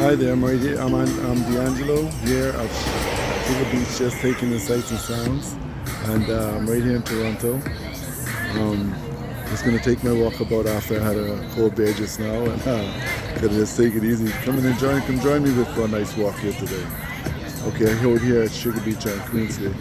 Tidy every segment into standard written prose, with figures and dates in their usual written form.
Hi there, I'm right here. I'm D'Angelo here at Sugar Beach, just taking the sights and sounds, and I'm right here in Toronto. Just gonna take my walk about after I had a cold beer just now, and gonna just take it easy. Come join me with a nice walk here today. Okay, I'm here at Sugar Beach on Queens Quay.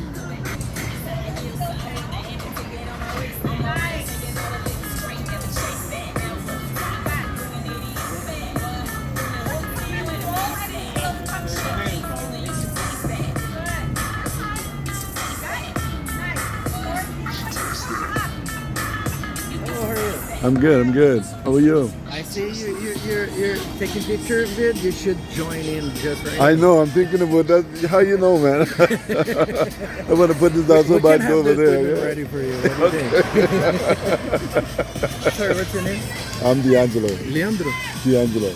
I'm good. How are you? I see you're taking pictures of it. You should join in just right I now. know, I'm thinking about that. How you know, man? I want to put this down so bad over there. Yeah? Ready for you. What do you think? Sorry, what's your name? I'm D'Angelo. Leandro. D'Angelo.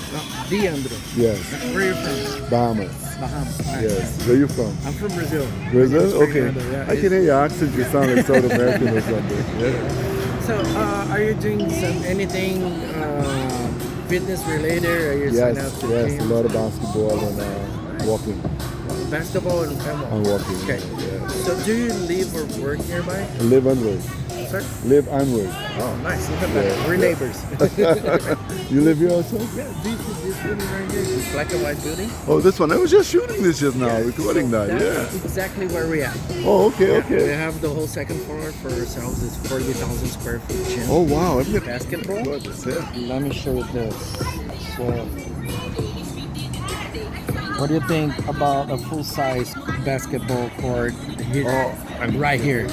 D'Angelo. Yes. Where are you from? Bahamas. Bahamas. All right. Yes. Where you from? I'm from Brazil. Brazil? Okay. Yeah. I can hear your accent. You sound like South American or something. Yeah. So, are you doing anything fitness related? Are you signing up to Yes. gym? A lot of basketball and walking. Basketball and I'm walking. Okay. Yeah. So, do you live or work nearby? I live and work. Sorry? Live and work. Oh, nice. Even better. Yeah. We're neighbors. You live here also? Yeah, this building right here, this black and white building. Oh, this one. I was just shooting this just now, recording that. That's Yeah. exactly where we at. Oh, okay, We okay. have the whole second floor for ourselves. It's 40,000 square feet gym. Oh, wow. I've never Basketball. Yeah. Let me show you this. So, what do you think about a full-size basketball court here, right here,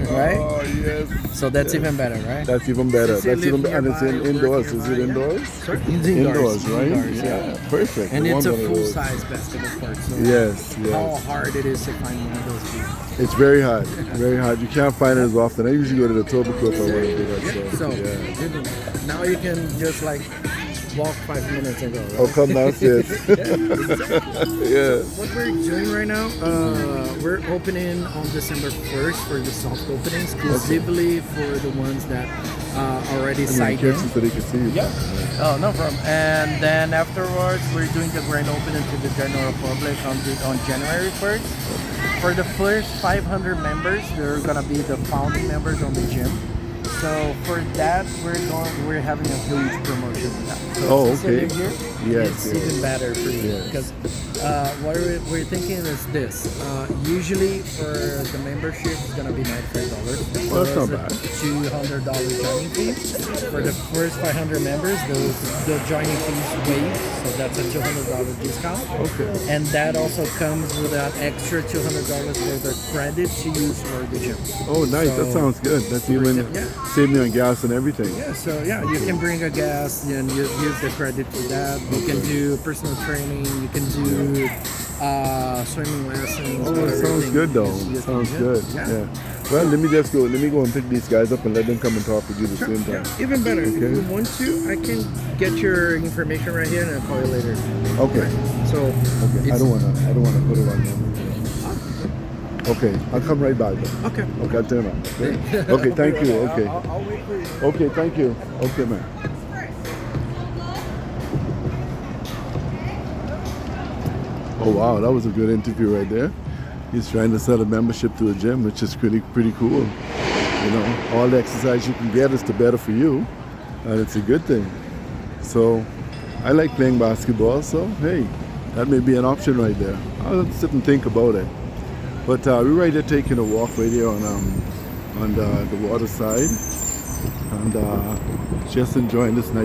right? Oh, yes. So that's even better, right? That's even better. Since you That's even live and it's nearby, indoors. work Is it nearby, indoors? Sorry? It's indoors. Right? Indoors, yeah. Perfect. And I it's want a one of those. full-size basketball court. So Yes, how yes. hard it is to find one of those people. It's very hard. Very hard. You can't find it as often. I usually go to the Toba Club or one of that. So Yeah. now you can just like walk 5 minutes and go. Right? Oh, come downstairs. Yeah. What we're doing right now, we're opening on December 1st for the soft opening, exclusively for the ones that already signed in. So they can see you. Yeah. Oh, no problem. And then afterwards, we're doing the grand opening to the general public on January 1st. For the first 500 members, they're gonna be the founding members on the gym. So for that, we're having a huge promotion with that. So Oh, since you okay. live here, Yes, it's yes. even better for you Yes. because what we're thinking is this. Usually for the membership, it's gonna be $95. Well, that's not There's a bad. $200 joining fee. For the first 500 members, the joining fees waived, so that's a $200 discount. Okay. And that also comes with an extra $200 worth of credit to use for the gym. Oh, nice. That So- sounds good. That's even Yeah. save me on gas and everything. Yeah, so yeah, you can bring a gas and you use the credit for that. You can do personal training. You can do swimming lessons. Oh, it whatever sounds thing good though. you It can sounds do. good. Yeah. Well, let me go and pick these guys up and let them come and talk with you at the same time. Yeah, even better. Okay. If you want to, I can get your information right here and I'll call you later. Okay. So Okay. I it's- don't wanna put it on them. Okay, I'll come right back then. Okay. Okay, I'll turn around. Okay, okay, thank you. Okay. I'll wait for you. Okay, thank you. Okay, man. Oh wow, that was a good interview right there. He's trying to sell a membership to a gym, which is pretty cool. You know, all the exercise you can get is the better for you, and it's a good thing. So, I like playing basketball, so hey, that may be an option right there. I'll sit and think about it. But we're right there taking a walk right here on the water side, and just enjoying this nice